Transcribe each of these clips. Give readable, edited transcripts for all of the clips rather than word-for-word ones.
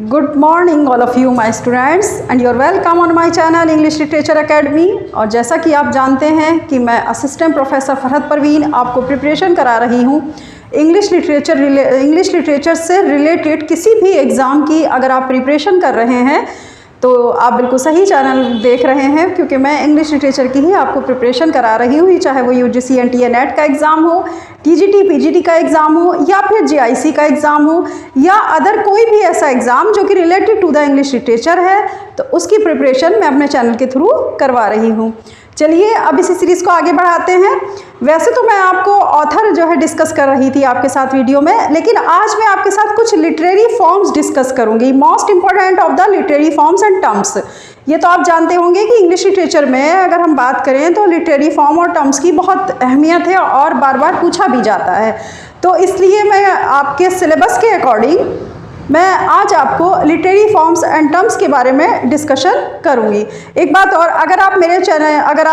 Good morning all of you my students and you're welcome on my channel English Literature Academy। और जैसा कि आप जानते हैं कि मैं असिस्टेंट प्रोफेसर फरहत परवीन आपको प्रिपरेशन करा रही हूँ इंग्लिश लिटरेचर से रिलेटेड किसी भी एग्ज़ाम की। अगर आप प्रिपरेशन कर रहे हैं तो आप बिल्कुल सही चैनल देख रहे हैं, क्योंकि मैं इंग्लिश लिटरेचर की ही आपको प्रिपरेशन करा रही हूँ, चाहे वो UGC NTA नेट का एग्ज़ाम हो, TGT PGT का एग्ज़ाम हो, या फिर GIC का एग्ज़ाम हो, या अदर कोई भी ऐसा एग्ज़ाम जो कि related to the English literature है, तो उसकी प्रिपरेशन मैं अपने चैनल के थ्रू करवा रही हूँ। चलिए अब इसी सीरीज़ को आगे बढ़ाते हैं। वैसे तो मैं आपको ऑथर जो है डिस्कस कर रही थी आपके साथ वीडियो में, लेकिन आज मैं आपके साथ कुछ लिटरेरी फॉर्म्स डिस्कस करूंगी, most important of the literary forms and terms. ये तो आप जानते होंगे कि इंग्लिश लिटरेचर में अगर हम बात करें तो लिटरेरी फॉर्म और टर्म्स की बहुत अहमियत है और बार बार पूछा भी जाता है। तो इसलिए मैं आपके सिलेबस के अकॉर्डिंग मैं आज आपको लिटरेरी फॉर्म्स एंड टर्म्स के बारे में डिस्कशन करूंगी। एक बात और, अगर आप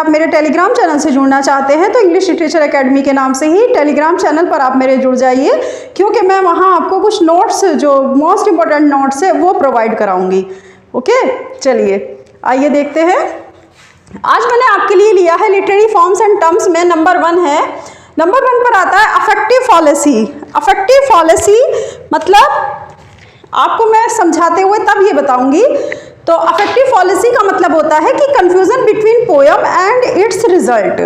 मेरे टेलीग्राम चैनल से जुड़ना चाहते हैं तो इंग्लिश लिटरेचर एकेडमी के नाम से ही टेलीग्राम चैनल पर आप मेरे जुड़ जाइए, क्योंकि मैं वहां आपको कुछ नोट्स जो मोस्ट इंपॉर्टेंट नोट्स है वो प्रोवाइड कराऊंगी। ओके, चलिए आइए देखते हैं। आज मैंने आपके लिए लिया है लिटरेरी फॉर्म्स एंड टर्म्स में नंबर 1 है। नंबर 1 पर आता है अफेक्टिव फॉलेसी। अफेक्टिव फॉलेसी मतलब आपको मैं समझाते हुए तब ये बताऊंगी। तो अफेक्टिव फॉलेसी का मतलब होता है कि confusion between poem and it's result.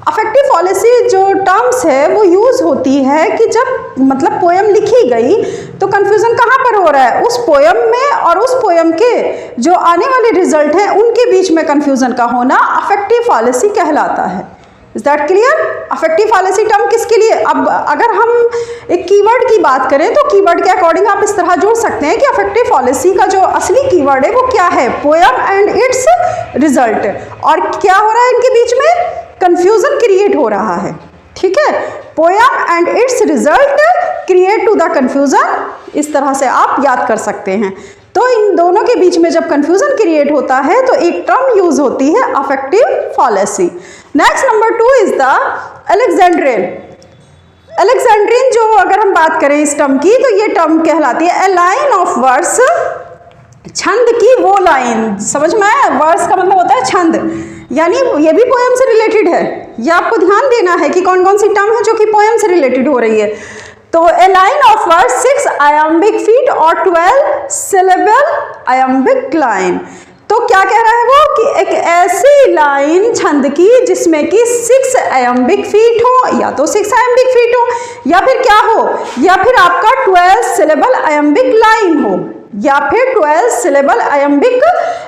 Affective fallacy जो टर्म्स है वो यूज होती है कि जब मतलब पोयम लिखी गई तो कंफ्यूजन कहाँ पर हो रहा है, उस पोयम में और उस पोयम के जो आने वाले रिजल्ट हैं उनके बीच में कंफ्यूजन का होना अफेक्टिव फॉलेसी कहलाता है। Is that clear? Affective fallacy term किसके लिए? अब अगर हम एक कीवर्ड की बात करें तो कीवर्ड के अकॉर्डिंग आप इस तरह जोड़ सकते हैं कि अफेक्टिव फॉलेसी का जो असली कीवर्ड है वो क्या है, पोयम एंड इट्स रिजल्ट। और क्या हो रहा है इनके बीच में? कंफ्यूजन क्रिएट हो रहा है। ठीक है, poem and it's result create to the confusion, इस तरह से आप याद कर सकते हैं। तो इन दोनों के बीच में जब कंफ्यूजन क्रिएट होता है तो एक टर्म यूज होती है affective fallacy. Next number 2 is the Alexandrian. Alexandrian जो अगर हम बात करें इस टर्म की तो ये टर्म कहलाती है ए लाइन ऑफ वर्स, छंद की वो लाइन। समझ में आया? वर्स का मतलब होता है छंद, यानी ये भी पोयम से रिलेटेड है। ये आपको ध्यान देना है कि कौन कौन सी टर्म है जो कि पोयम से रिलेटेड हो रही है। तो a line of verse 6 iambic feet और 12 सिलेबल आयम्बिक लाइन। तो क्या कह रहा है वो कि एक ऐसी लाइन छंद की जिसमें कि 6 आयम्बिक फीट हो, या तो 6 आयम्बिक फीट हो, या फिर क्या हो, या फिर आपका 12 सिलेबल आयम्बिक लाइन हो, या फिर 12 सिलेबल आयम्बिक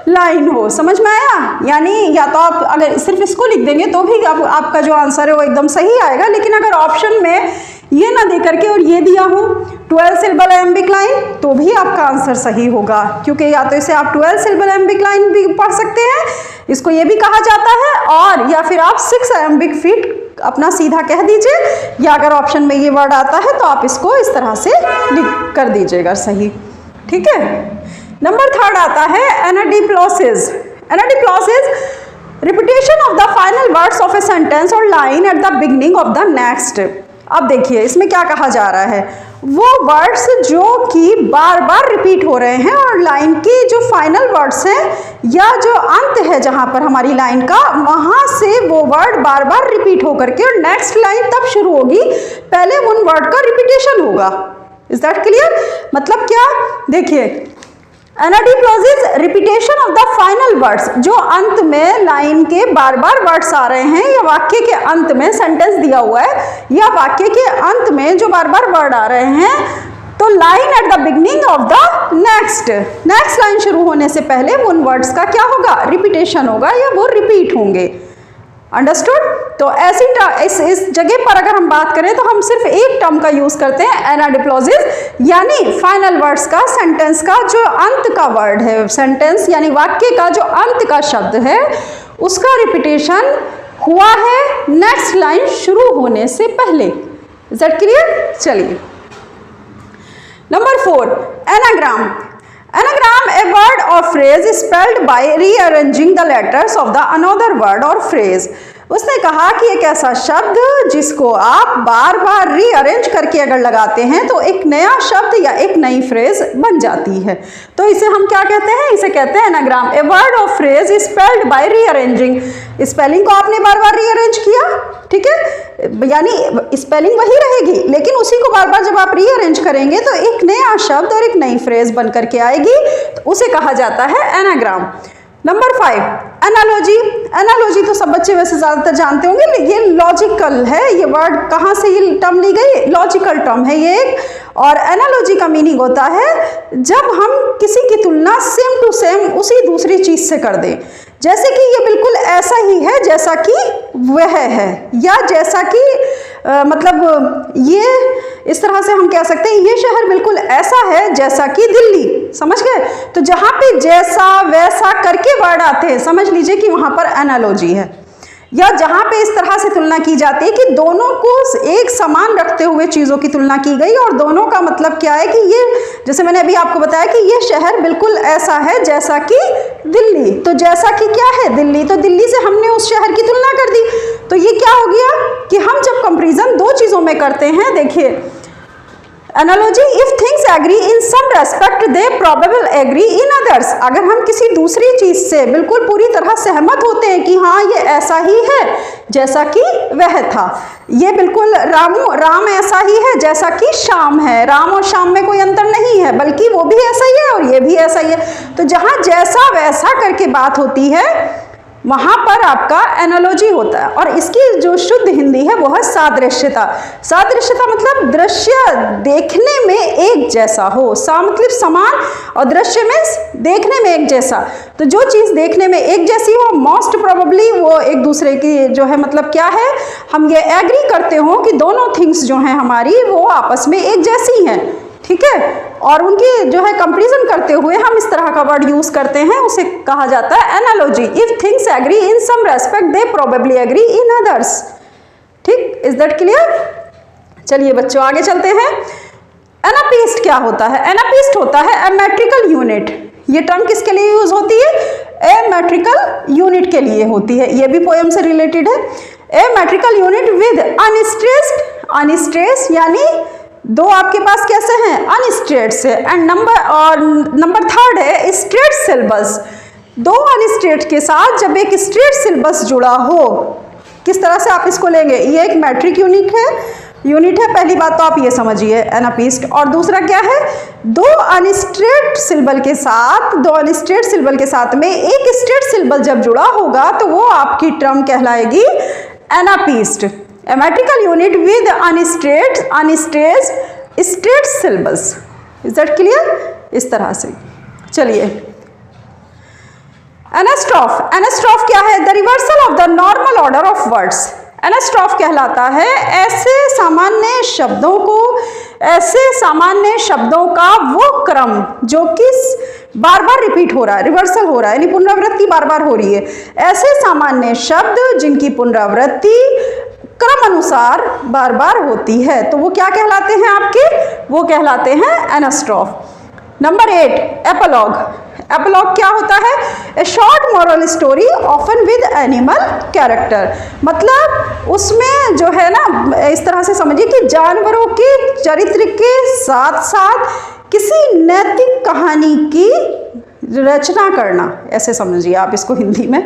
लाइन हो। समझ में आया? यानी या तो आप अगर सिर्फ इसको लिख देंगे तो भी आपका जो आंसर है वो एकदम सही आएगा, लेकिन अगर ऑप्शन में ये ना दे करके और ये दिया हो 12 सिलेबल आयम्बिक लाइन तो भी आपका आंसर सही होगा, क्योंकि या तो इसे आप 12 सिलेबल आयम्बिक लाइन भी पढ़ सकते हैं, इसको ये भी कहा जाता है, और या फिर आप 6 आयम्बिक फीट अपना सीधा कह दीजिए, या अगर ऑप्शन में ये वर्ड आता है तो आप इसको इस तरह से लिख कर दीजिएगा सही। ठीक है, नंबर 3 आता है anadiplosis. Anadiplosis repetition of the final words of a sentence or line at the beginning of the next. अब देखिए इसमें क्या कहा जा रहा है, वो वर्ड्स जो कि बार बार रिपीट हो रहे हैं और लाइन की जो फाइनल वर्ड्स हैं या जो अंत है जहां पर हमारी लाइन का, वहां से वो वर्ड बार बार रिपीट होकर के और नेक्स्ट लाइन तब शुरू होगी, पहले उन वर्ड का रिपीटेशन होगा। Is that clear? मतलब क्या? देखिए anadiplosis repetition of the final words, जो अंत में लाइन के बार बार वर्ड्स आ रहे हैं, या वाक्य के अंत में सेंटेंस दिया हुआ है या वाक्य के अंत में जो बार बार वर्ड आ रहे हैं, तो line at the beginning of the next line शुरू होने से पहले उन वर्ड्स का क्या होगा? रिपीटेशन होगा, या वो रिपीट होंगे। अंडरस्टूड? तो ऐसी इस जगह पर अगर हम बात करें तो हम सिर्फ एक टर्म का यूज करते हैं एनाडिप्लोसिस, यानी फाइनल वर्ड्स का, सेंटेंस का जो अंत का वर्ड है, सेंटेंस यानी वाक्य का जो अंत का शब्द है उसका रिपीटेशन हुआ है नेक्स्ट लाइन शुरू होने से पहले। Is that clear? चलिए number 4 anagram. Anagram, a word or phrase spelled by rearranging the letters of the another word or phrase। उसने कहा कि एक ऐसा शब्द जिसको आप बार बार रीअरेंज करके अगर लगाते हैं तो एक नया शब्द या एक नई फ्रेज बन जाती है। तो इसे हम क्या कहते हैं? इसे कहते हैं anagram. A word or phrase spelled by rearranging. Spelling को आपने बार बार रीअरेंज किया, ठीक है, यानी स्पेलिंग वही रहेगी लेकिन उसी को बार बार जब आप रीअरेंज करेंगे तो एक नया शब्द और एक नई फ्रेज बन करके आएगी, तो उसे कहा जाता है एनाग्राम। Number 5, analogy. एनालॉजी तो सब बच्चे वैसे ज़्यादातर जानते होंगे, ये लॉजिकल है। ये वर्ड कहाँ से ये टर्म ली गई? लॉजिकल टर्म है ये एक। और एनालॉजी का मीनिंग होता है जब हम किसी की तुलना सेम टू सेम उसी दूसरी चीज़ से कर दें, जैसे कि ये बिल्कुल ऐसा ही है जैसा कि वह है, या जैसा कि मतलब ये इस तरह से हम कह सकते हैं ये शहर बिल्कुल ऐसा है जैसा कि दिल्ली। समझ गए? तो जहाँ पे जैसा वैसा करके वर्ड आते हैं समझ लीजिए कि वहाँ पर एनालॉजी है। या जहाँ पे इस तरह से तुलना की जाती है कि दोनों को एक समान रखते हुए चीज़ों की तुलना की गई, और दोनों का मतलब क्या है कि ये, जैसे मैंने अभी आपको बताया कि ये शहर बिल्कुल ऐसा है जैसा कि दिल्ली। तो जैसा कि क्या है? दिल्ली। तो दिल्ली से हमने उस शहर की तुलना कर दी। तो ये क्या हो गया कि हम जब कंपेरिजन दो चीज़ों में करते हैं, देखिए analogy, if things agree in some respect they probable agree in others. अगर हम किसी दूसरी चीज से बिल्कुल पूरी तरह सहमत होते हैं कि हाँ ये ऐसा ही है जैसा कि वह था, ये बिल्कुल राम ऐसा ही है जैसा कि श्याम है, राम और श्याम में कोई अंतर नहीं है बल्कि वो भी ऐसा ही है और ये भी ऐसा ही है। तो जहाँ जैसा वैसा करके बात होती है वहाँ पर आपका एनालॉजी होता है। और इसकी जो शुद्ध हिंदी है वो है सादृश्यता। सादृश्यता मतलब दृश्य देखने में एक जैसा हो, सा मतलब समान और दृश्य में देखने में एक जैसा। तो जो चीज़ देखने में एक जैसी हो मोस्ट प्रोबेबली वो एक दूसरे की जो है मतलब क्या है, हम ये एग्री करते हो कि दोनों थिंग्स जो हैं हमारी वो आपस में एक जैसी हैं, ठीक है। और उनकी जो है कंपैरिजन करते हुए हम इस तरह का वर्ड यूज करते हैं, उसे कहा जाता है analogy. If things agree in some respect they probably agree in others. ठीक, इज दैट क्लियर? चलिए बच्चों आगे चलते हैं। एनापिस्ट क्या होता है? एनापिस्ट होता है ए मेट्रिकल यूनिट। ये टर्म किसके लिए यूज होती है? ए मेट्रिकल यूनिट के लिए होती है। ये भी पोएम से रिलेटेड है। A metrical unit with unstressed, unstressed यानी दो आपके पास कैसे हैं? अनस्ट्रेट से। एंड नंबर 3 है स्ट्रेट सिलेबस। दो अनस्ट्रेट के साथ जब एक स्ट्रेट सिलेबस जुड़ा हो, किस तरह से आप इसको लेंगे? ये एक मैट्रिक यूनिट है। पहली बात तो आप ये समझिए एनापिस्ट। और दूसरा क्या है? दो अनस्ट्रेट सिलेबल के साथ में एक स्ट्रेट सिलेबल जब जुड़ा होगा तो वो आपकी टर्म कहलाएगी एनापिस्ट। A metrical unit with unstressed straight syllables. Is that clear? इस तरह से। चलिए एनास्ट्रॉफ क्या है? The reversal of the normal order of words. Anastrophe कहलाता है ऐसे सामान्य शब्दों का वो क्रम जो कि बार बार रिपीट हो रहा है, रिवर्सल हो रहा है, यानी पुनरावृत्ति बार बार हो रही है। ऐसे सामान्य शब्द जिनकी पुनरावृत्ति क्रम अनुसार बार बार होती है, तो वो क्या कहलाते हैं आपके? वो कहलाते हैं एनास्ट्रॉफ। नंबर 8 एपोलॉग। एपोलॉग क्या होता है? ए short moral story often with animal character. मतलब उसमें जो है ना, इस तरह से समझिए कि जानवरों के चरित्र के साथ साथ किसी नैतिक कहानी की रचना करना, ऐसे समझिए आप इसको हिंदी में,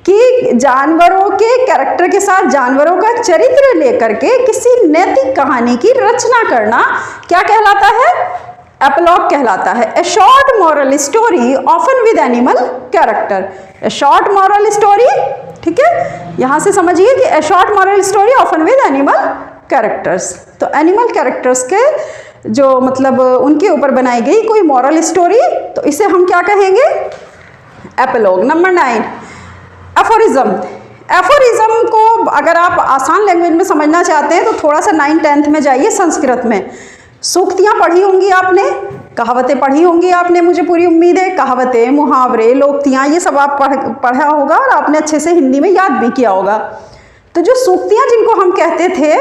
कि जानवरों के कैरेक्टर के साथ जानवरों का चरित्र लेकर के किसी नैतिक कहानी की रचना करना क्या कहलाता है? एपोलॉग कहलाता है। ए short moral story often with animal character. A short moral story, ठीक है, यहां से समझिए कि ए short moral story often with animal characters. तो एनिमल कैरेक्टर्स के जो मतलब उनके ऊपर बनाई गई कोई मॉरल स्टोरी, तो इसे हम क्या कहेंगे? एपोलॉग। Number 9 aphorism. एफोरिज्म को अगर आप आसान लैंग्वेज में समझना चाहते हैं तो थोड़ा सा 9th-10th में जाइए। संस्कृत में सूक्तियाँ पढ़ी होंगी आपने, कहावतें पढ़ी होंगी आपने, मुझे पूरी उम्मीद है। कहावतें, मुहावरे, लोकतियाँ, ये सब आप पढ़ा होगा और आपने अच्छे से हिंदी में याद भी किया होगा। तो जो सूक्तियाँ जिनको हम कहते थे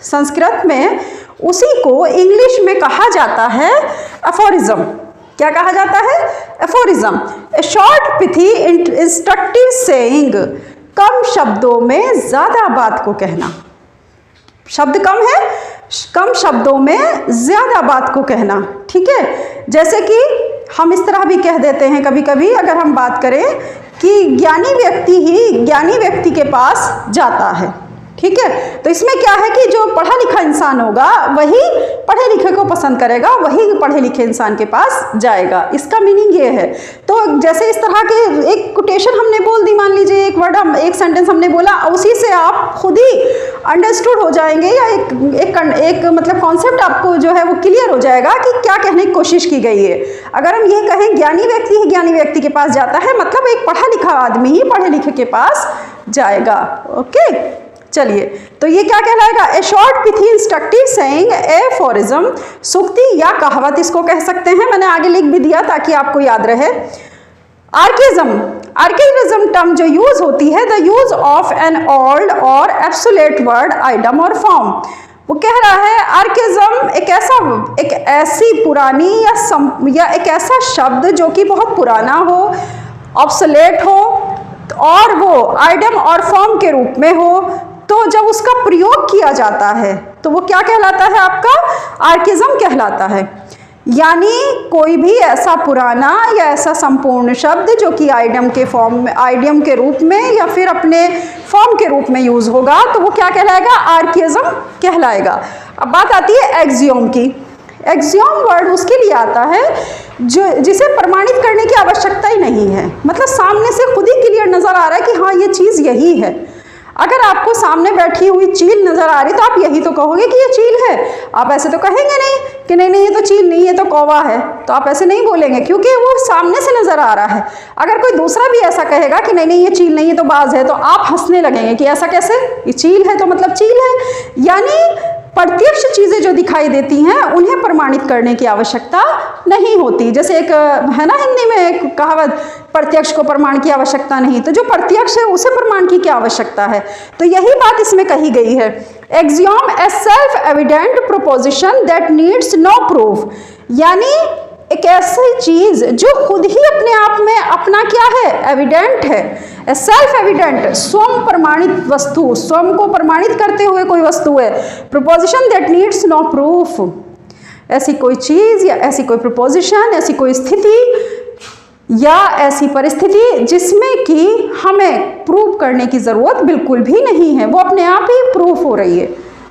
संस्कृत में, उसी को इंग्लिश में कहा जाता है एफोरिज्म। क्या कहा जाता है? Aphorism. A short pithy instructive saying कम शब्दों में ज़्यादा बात को कहना। शब्द कम है, कम शब्दों में ज़्यादा बात को कहना, ठीक है। जैसे कि हम इस तरह भी कह देते हैं कभी कभी, अगर हम बात करें कि ज्ञानी व्यक्ति ही ज्ञानी व्यक्ति के पास जाता है, ठीक है। तो इसमें क्या है कि जो पढ़ा लिखा इंसान होगा वही पढ़े लिखे को पसंद करेगा, वही पढ़े लिखे इंसान के पास जाएगा। इसका मीनिंग ये है। तो जैसे इस तरह के एक कोटेशन हमने बोल दी, मान लीजिए एक वर्ड हम एक सेंटेंस हमने बोला, उसी से आप खुद ही अंडरस्टूड हो जाएंगे, या एक मतलब कॉन्सेप्ट आपको जो है वो क्लियर हो जाएगा कि क्या कहने की कोशिश की गई है। अगर हम ये कहें ज्ञानी व्यक्ति ही ज्ञानी व्यक्ति के पास जाता है, मतलब एक पढ़ा लिखा आदमी ही पढ़े लिखे के पास जाएगा। ओके, चलिए, तो ये क्या कहलाएगा? A short pithy instructive saying, aphorism, सूक्ति या कहावत इसको कह सकते हैं। मैंने आगे लिख भी दिया ताकि आपको याद रहे। आर्केज्म, आर्केज्म टर्म जो यूज होती है, the use of an old और एब्सोल्यूट वर्ड, आइटम और फॉर्म। वो कह रहा है आर्केज्म एक ऐसी पुरानी या एक ऐसा शब्द जो कि बहुत पुराना हो, ऑब्सोलेट हो, और वो आइटम और फॉर्म के रूप में हो, तो जब उसका प्रयोग किया जाता है तो वो क्या कहलाता है? आपका आर्केज्म कहलाता है। यानी कोई भी ऐसा पुराना या ऐसा संपूर्ण शब्द जो कि आइडियम के फॉर्म में, आइडियम के रूप में या फिर अपने फॉर्म के रूप में यूज होगा, तो वो क्या कहलाएगा? आर्केज्म कहलाएगा। अब बात आती है एक्सियोम की। एक्सियोम वर्ड उसके लिए आता है जिसे प्रमाणित करने की आवश्यकता ही नहीं है, मतलब सामने से खुद ही क्लियर नजर आ रहा है कि हाँ ये चीज यही है। अगर आपको सामने बैठी हुई चील नजर आ रही तो आप यही तो कहोगे कि ये चील है। आप ऐसे तो कहेंगे नहीं कि नहीं ये तो चील नहीं, ये तो कौवा है, तो आप ऐसे नहीं बोलेंगे क्योंकि वो सामने से नजर आ रहा है। अगर कोई दूसरा भी ऐसा कहेगा कि नहीं ये चील नहीं, ये तो बाज है, तो आप हंसने लगेंगे कि ऐसा कैसे, ये चील है तो मतलब चील है। यानी प्रत्यक्ष चीजें जो दिखाई देती हैं उन्हें प्रमाणित करने की आवश्यकता नहीं होती। जैसे एक है ना हिंदी में एक कहावत, प्रत्यक्ष को प्रमाण की आवश्यकता नहीं, तो जो प्रत्यक्ष है उसे प्रमाण की क्या आवश्यकता है। तो यही बात इसमें कही गई है। Axiom a self evident proposition that needs no proof, यानी एक ऐसी चीज जो खुद ही अपने आप में अपना क्या है? एविडेंट है। सेल्फ एविडेंट, स्वयं प्रमाणित वस्तु, स्वयं को प्रमाणित करते हुए कोई वस्तु है। Proposition that needs no proof, ऐसी कोई चीज या ऐसी कोई प्रोपोजिशन, ऐसी कोई स्थिति या ऐसी परिस्थिति जिसमें कि हमें प्रूव करने की जरूरत बिल्कुल भी नहीं है, वो अपने आप ही प्रूफ हो रही है।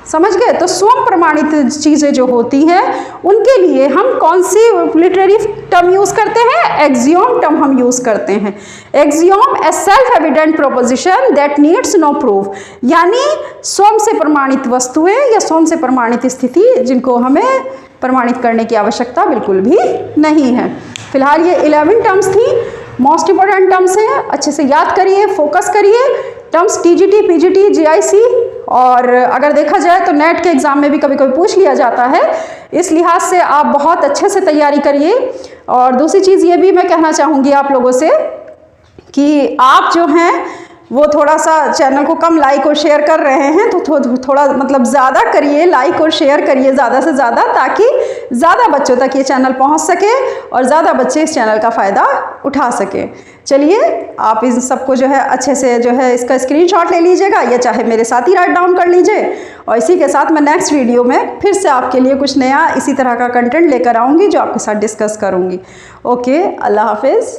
समझ गए? तो स्वयं प्रमाणित चीजें जो होती हैं उनके लिए हम कौन सी लिटरेरी टर्म यूज करते हैं? एक्सियोम टर्म हम यूज करते हैं। Axiom a self evident proposition that needs no proof, यानी स्वयं से प्रमाणित वस्तुएं या स्वयं से प्रमाणित स्थिति जिनको हमें प्रमाणित करने की आवश्यकता बिल्कुल भी नहीं है। फिलहाल ये 11 टर्म्स थी, मोस्ट इंपॉर्टेंट टर्म्स हैं, अच्छे से याद करिए, फोकस करिए। टर्म्स टीजीटी, पीजीटी, जीआईसी, और अगर देखा जाए तो नेट के एग्जाम में भी कभी कभी पूछ लिया जाता है। इस लिहाज से आप बहुत अच्छे से तैयारी करिए। और दूसरी चीज़ ये भी मैं कहना चाहूँगी आप लोगों से कि आप जो हैं वो थोड़ा सा चैनल को कम लाइक और शेयर कर रहे हैं, तो थोड़ा मतलब ज़्यादा करिए, लाइक और शेयर करिए ज़्यादा से ज़्यादा, ताकि ज़्यादा बच्चों तक ये चैनल पहुंच सके और ज़्यादा बच्चे इस चैनल का फ़ायदा उठा सके। चलिए, आप इन सबको जो है अच्छे से जो है इसका स्क्रीनशॉट ले लीजिएगा, या चाहे मेरे साथ ही राइट डाउन कर लीजिए। और इसी के साथ मैं नेक्स्ट वीडियो में फिर से आपके लिए कुछ नया इसी तरह का कंटेंट लेकर आऊँगी जो आपके साथ डिस्कस करूँगी। ओके, अल्लाह हाफिज़।